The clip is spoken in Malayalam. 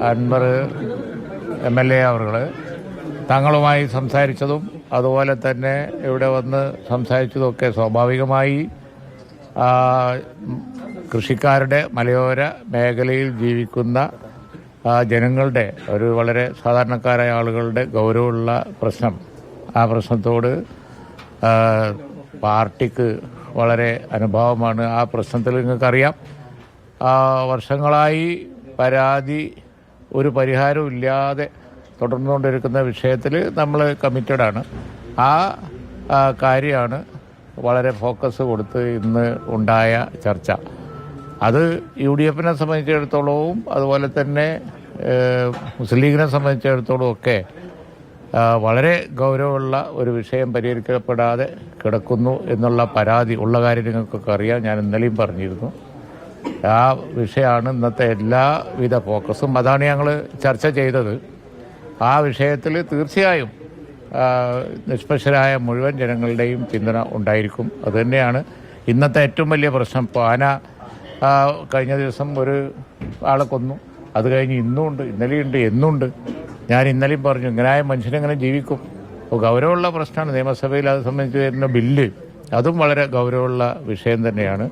അൻവർ MLA അവർ തങ്ങളുമായി സംസാരിച്ചതും അതുപോലെ തന്നെ ഇവിടെ വന്ന് സംസാരിച്ചതുമൊക്കെ സ്വാഭാവികമായി കൃഷിക്കാരുടെ മലയോര മേഖലയിൽ ജീവിക്കുന്ന ജനങ്ങളുടെ ഒരു വളരെ സാധാരണക്കാരായ ആളുകളുടെ ഗൗരവമുള്ള പ്രശ്നം, ആ പ്രശ്നത്തോട് പാർട്ടിക്ക് വളരെ അനുഭവമാണ്. ആ പ്രശ്നത്തിൽ നിങ്ങൾക്കറിയാം, വർഷങ്ങളായി പരാതി ഒരു പരിഹാരവും ഇല്ലാതെ തുടർന്നുകൊണ്ടിരിക്കുന്ന വിഷയത്തിൽ നമ്മൾ കമ്മിറ്റഡാണ്. ആ കാര്യമാണ് വളരെ ഫോക്കസ് കൊടുത്ത് ഇന്ന് ഉണ്ടായ ചർച്ച. അത് UDF-നെ സംബന്ധിച്ചിടത്തോളവും അതുപോലെ തന്നെ മുസ്ലിം ലീഗിനെ സംബന്ധിച്ചിടത്തോളം ഒക്കെ വളരെ ഗൗരവമുള്ള ഒരു വിഷയം പരിഹരിക്കപ്പെടാതെ കിടക്കുന്നു എന്നുള്ള പരാതി ഉള്ള കാര്യം നിങ്ങൾക്കൊക്കെ അറിയാം. ഞാൻ ഇന്നലെയും പറഞ്ഞിരുന്നു. ആ വിഷയമാണ് ഇന്നത്തെ എല്ലാവിധ ഫോക്കസും. അതാണ് ഞങ്ങൾ ചർച്ച ചെയ്തത്. ആ വിഷയത്തിൽ തീർച്ചയായും നിഷ്പക്ഷരായ മുഴുവൻ ജനങ്ങളുടെയും പിന്തുണ ഉണ്ടായിരിക്കും. അതുതന്നെയാണ് ഇന്നത്തെ ഏറ്റവും വലിയ പ്രശ്നം. ഇപ്പോൾ ആന കഴിഞ്ഞ ദിവസം ഒരു ആളെ കൊന്നു, അത് കഴിഞ്ഞ് ഇന്നുമുണ്ട്, ഇന്നലെയുണ്ട്, എന്നുണ്ട്. ഞാൻ ഇന്നലെയും പറഞ്ഞു, ഇങ്ങനായ മനുഷ്യനെങ്ങനെ ജീവിക്കും? അപ്പോൾ ഗൗരവമുള്ള പ്രശ്നമാണ്. നിയമസഭയിൽ അത് സംബന്ധിച്ച് വരുന്ന ബില്ല് അതും വളരെ ഗൗരവമുള്ള വിഷയം തന്നെയാണ്.